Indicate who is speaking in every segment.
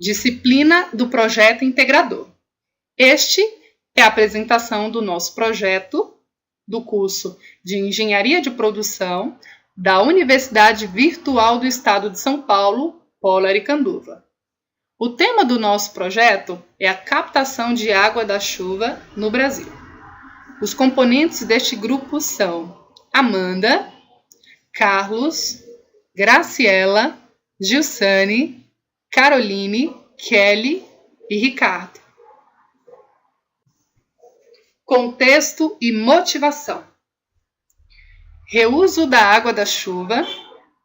Speaker 1: disciplina do projeto integrador. Este é a apresentação do nosso projeto do curso de Engenharia de Produção da Universidade Virtual do Estado de São Paulo, Polo Aricanduva. O tema do nosso projeto é a captação de água da chuva no Brasil. Os componentes deste grupo são Amanda, Carlos, Graciela, Gilsane, Caroline, Kelly e Ricardo. Contexto e motivação. Reuso da água da chuva,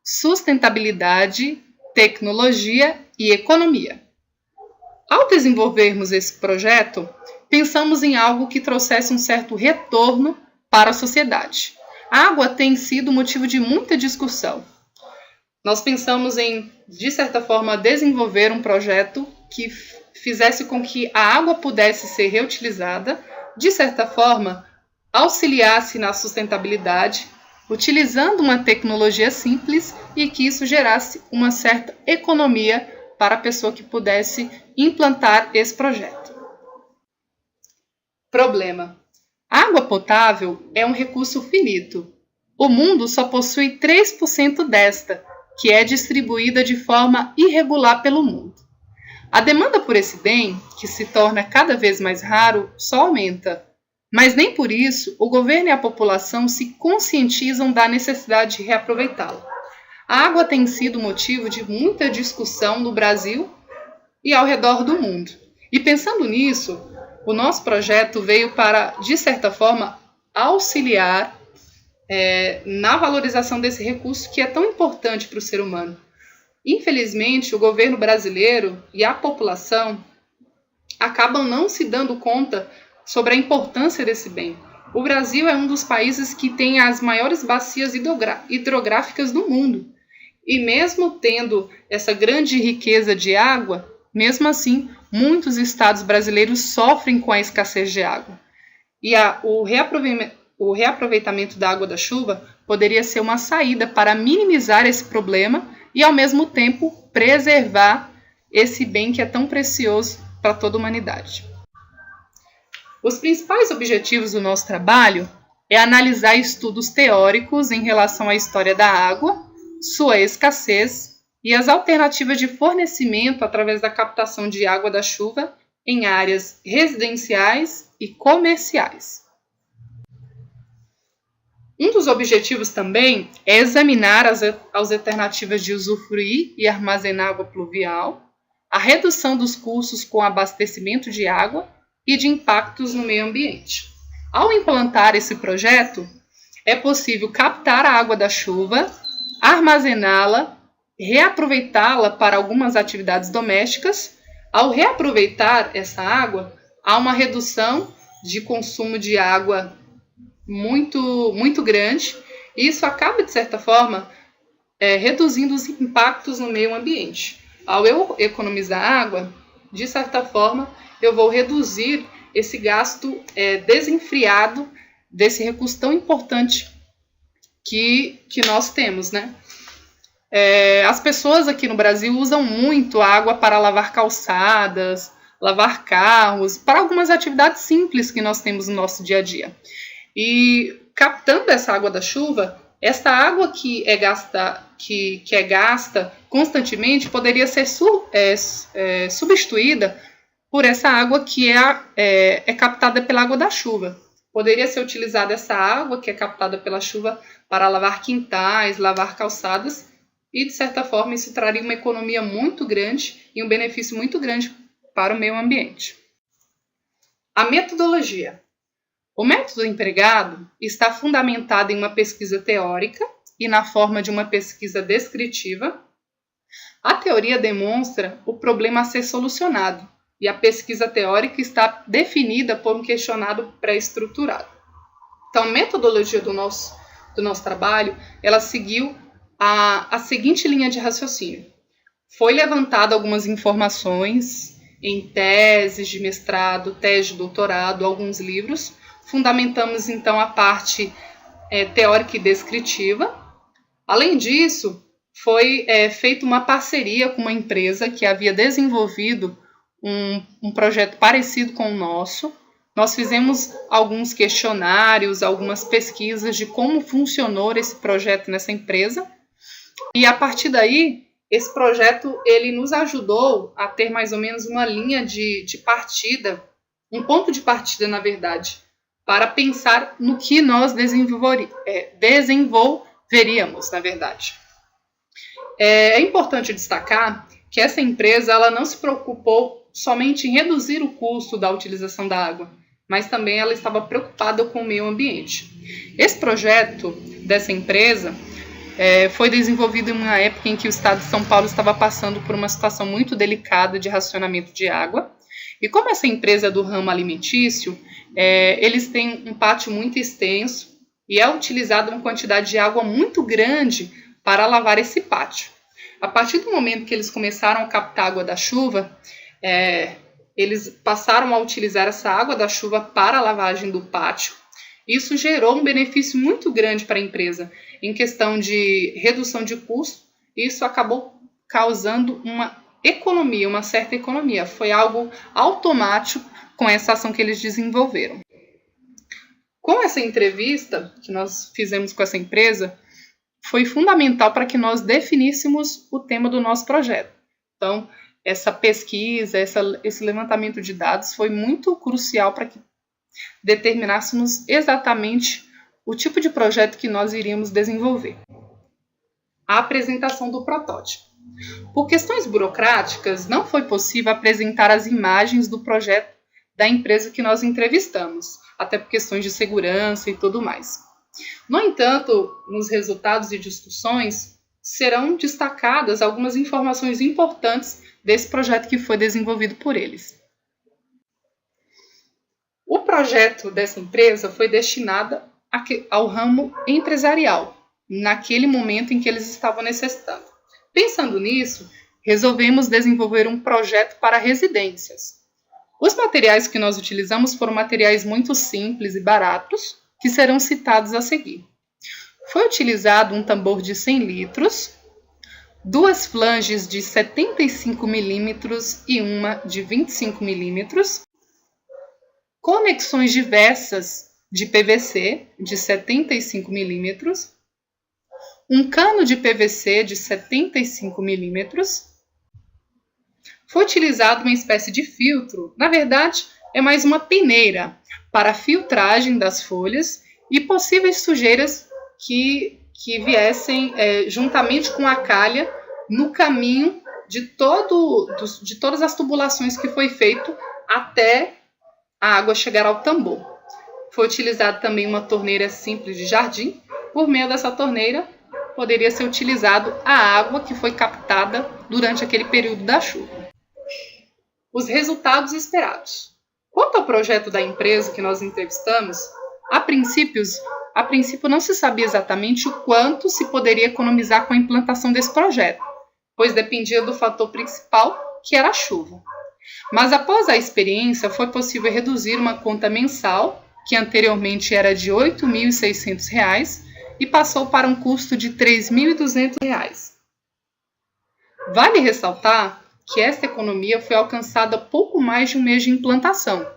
Speaker 1: sustentabilidade, tecnologia e economia. Ao desenvolvermos esse projeto, pensamos em algo que trouxesse um certo retorno para a sociedade. A água tem sido motivo de muita discussão. Nós pensamos em, de certa forma, desenvolver um projeto que fizesse com que a água pudesse ser reutilizada, de certa forma, auxiliasse na sustentabilidade, utilizando uma tecnologia simples e que isso gerasse uma certa economia para a pessoa que pudesse implantar esse projeto. Problema. A água potável é um recurso finito. O mundo só possui 3% desta, que é distribuída de forma irregular pelo mundo. A demanda por esse bem, que se torna cada vez mais raro, só aumenta. Mas nem por isso o governo e a população se conscientizam da necessidade de reaproveitá-la. A água tem sido motivo de muita discussão no Brasil e ao redor do mundo. E pensando nisso, o nosso projeto veio para, de certa forma, auxiliar na valorização desse recurso que é tão importante para o ser humano. Infelizmente, o governo brasileiro e a população acabam não se dando conta sobre a importância desse bem. O Brasil é um dos países que tem as maiores bacias hidrográficas do mundo. E mesmo tendo essa grande riqueza de água, mesmo assim, muitos estados brasileiros sofrem com a escassez de água. E o reaproveitamento da água da chuva poderia ser uma saída para minimizar esse problema e, ao mesmo tempo, preservar esse bem que é tão precioso para toda a humanidade. Os principais objetivos do nosso trabalho é analisar estudos teóricos em relação à história da água, sua escassez e as alternativas de fornecimento através da captação de água da chuva em áreas residenciais e comerciais. Um dos objetivos também é examinar as alternativas de usufruir e armazenar água pluvial, a redução dos custos com abastecimento de água e de impactos no meio ambiente. Ao implantar esse projeto, é possível captar a água da chuva, armazená-la, reaproveitá-la para algumas atividades domésticas. Ao reaproveitar essa água, há uma redução de consumo de água muito grande, e isso acaba, de certa forma, reduzindo os impactos no meio ambiente. Ao eu economizar água, de certa forma, eu vou reduzir esse gasto desenfreado desse recurso tão importante que nós temos, né? As pessoas aqui no Brasil usam muito água para lavar calçadas, lavar carros, para algumas atividades simples que nós temos no nosso dia a dia. E captando essa água da chuva, essa água que é gasta constantemente poderia ser substituída por essa água que é captada pela água da chuva. Poderia ser utilizada essa água que é captada pela chuva para lavar quintais, lavar calçadas, e de certa forma isso traria uma economia muito grande e um benefício muito grande para o meio ambiente. A metodologia. O método empregado está fundamentado em uma pesquisa teórica e na forma de uma pesquisa descritiva. A teoria demonstra o problema a ser solucionado e a pesquisa teórica está definida por um questionário pré-estruturado. Então, a metodologia do nosso trabalho, ela seguiu a seguinte linha de raciocínio. Foi levantada algumas informações em teses de mestrado, tese de doutorado, alguns livros. Fundamentamos, então, a parte teórica e descritiva. Além disso, foi feita uma parceria com uma empresa que havia desenvolvido um projeto parecido com o nosso. Nós fizemos alguns questionários, algumas pesquisas de como funcionou esse projeto nessa empresa. E a partir daí, esse projeto ele nos ajudou a ter mais ou menos uma linha de partida, um ponto de partida, na verdade, para pensar no que nós desenvolveríamos, na verdade. É importante destacar que essa empresa ela não se preocupou somente em reduzir o custo da utilização da água, mas também ela estava preocupada com o meio ambiente. Esse projeto dessa empresa foi desenvolvido em uma época em que o estado de São Paulo estava passando por uma situação muito delicada de racionamento de água. E como essa empresa é do ramo alimentício, eles têm um pátio muito extenso e é utilizada uma quantidade de água muito grande para lavar esse pátio. A partir do momento que eles começaram a captar água da chuva, eles passaram a utilizar essa água da chuva para a lavagem do pátio. Isso gerou um benefício muito grande para a empresa em questão de redução de custo. Isso acabou causando uma economia, uma certa economia. Foi algo automático com essa ação que eles desenvolveram. Com essa entrevista que nós fizemos com essa empresa, foi fundamental para que nós definíssemos o tema do nosso projeto. Então, essa pesquisa, esse levantamento de dados foi muito crucial para que determinássemos exatamente o tipo de projeto que nós iríamos desenvolver. A apresentação do protótipo. Por questões burocráticas, não foi possível apresentar as imagens do projeto da empresa que nós entrevistamos, até por questões de segurança e tudo mais. No entanto, nos resultados e discussões, serão destacadas algumas informações importantes desse projeto que foi desenvolvido por eles. O projeto dessa empresa foi destinado ao ramo empresarial, naquele momento em que eles estavam necessitando. Pensando nisso, resolvemos desenvolver um projeto para residências. Os materiais que nós utilizamos foram materiais muito simples e baratos, que serão citados a seguir. Foi utilizado um tambor de 100 litros, 2 flanges de 75 milímetros e uma de 25 milímetros, conexões diversas de PVC de 75 milímetros, um cano de PVC de 75 milímetros. Foi utilizado uma espécie de filtro, na verdade é mais uma peneira, para a filtragem das folhas e possíveis sujeiras que viessem juntamente com a calha no caminho de todas as tubulações que foi feito até a água chegar ao tambor. Foi utilizada também uma torneira simples de jardim. Por meio dessa torneira, poderia ser utilizado a água que foi captada durante aquele período da chuva. Os resultados esperados. Quanto ao projeto da empresa que nós entrevistamos, a princípio não se sabia exatamente o quanto se poderia economizar com a implantação desse projeto, pois dependia do fator principal, que era a chuva. Mas após a experiência, foi possível reduzir uma conta mensal, que anteriormente era de R$ 8.600, e passou para um custo de R$ 3.200. Vale ressaltar que esta economia foi alcançada pouco mais de um mês de implantação.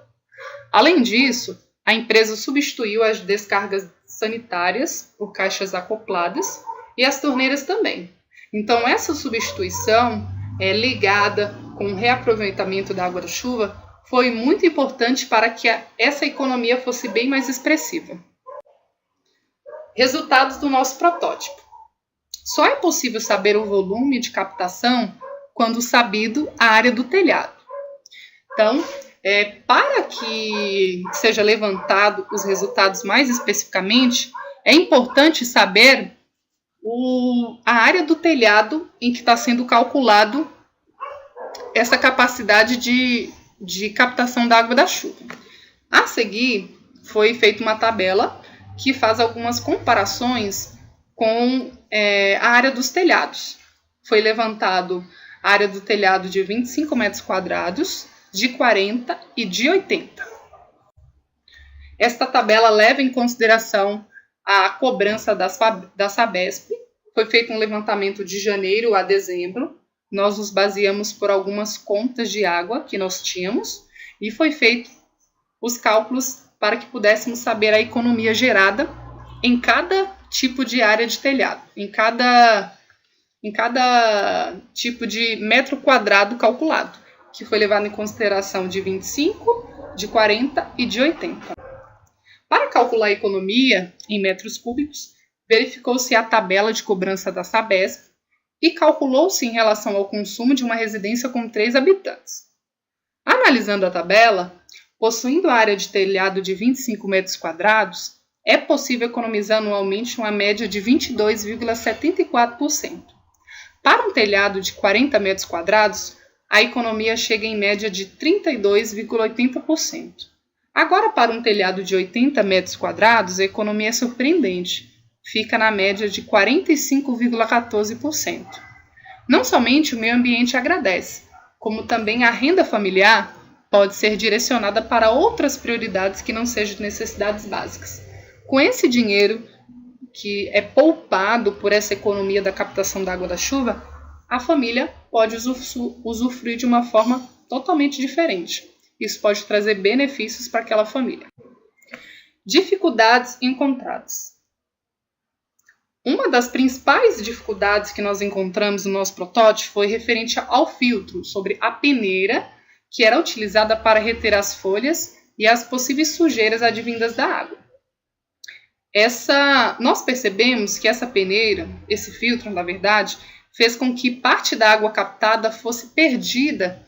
Speaker 1: Além disso, a empresa substituiu as descargas sanitárias por caixas acopladas e as torneiras também. Então, essa substituição ligada com o reaproveitamento da água da chuva foi muito importante para que essa economia fosse bem mais expressiva. Resultados do nosso protótipo. Só é possível saber o volume de captação quando sabido a área do telhado. Então, para que seja levantado os resultados mais especificamente, é importante saber a área do telhado em que está sendo calculado essa capacidade de captação da água da chuva. A seguir, foi feita uma tabela que faz algumas comparações com a área dos telhados. Foi levantado a área do telhado de 25 metros quadrados, de 40 e de 80. Esta tabela leva em consideração a cobrança da Sabesp, Foi feito um levantamento de janeiro a dezembro. Nós nos baseamos por algumas contas de água que nós tínhamos e foi feito os cálculos para que pudéssemos saber a economia gerada em cada tipo de área de telhado, em cada tipo de metro quadrado calculado, que foi levado em consideração de 25, de 40 e de 80. Para calcular a economia em metros cúbicos, verificou-se a tabela de cobrança da Sabesp e calculou-se em relação ao consumo de uma residência com 3 habitantes. Analisando a tabela, possuindo área de telhado de 25 metros quadrados, é possível economizar anualmente uma média de 22,74%. Para um telhado de 40 metros quadrados, a economia chega em média de 32,80%. Agora, para um telhado de 80 metros quadrados, a economia é surpreendente. Fica na média de 45,14%. Não somente o meio ambiente agradece, como também a renda familiar pode ser direcionada para outras prioridades que não sejam necessidades básicas. Com esse dinheiro que é poupado por essa economia da captação da água da chuva, a família pode usufruir de uma forma totalmente diferente. Isso pode trazer benefícios para aquela família. Dificuldades encontradas. Uma das principais dificuldades que nós encontramos no nosso protótipo foi referente ao filtro, sobre a peneira que era utilizada para reter as folhas e as possíveis sujeiras advindas da água. Nós percebemos que essa peneira, esse filtro, na verdade, fez com que parte da água captada fosse perdida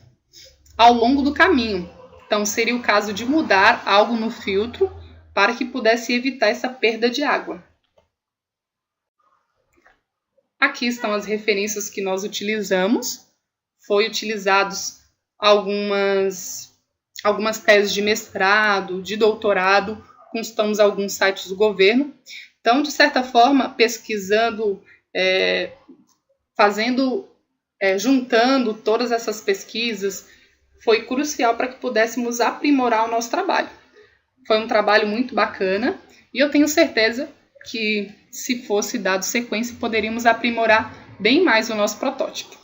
Speaker 1: ao longo do caminho. Então, seria o caso de mudar algo no filtro para que pudesse evitar essa perda de água. Aqui estão as referências que nós utilizamos. Foi utilizados algumas teses de mestrado, de doutorado, consultamos alguns sites do governo. Então, de certa forma, pesquisando, juntando todas essas pesquisas, foi crucial para que pudéssemos aprimorar o nosso trabalho. Foi um trabalho muito bacana e eu tenho certeza que, se fosse dado sequência, poderíamos aprimorar bem mais o nosso protótipo.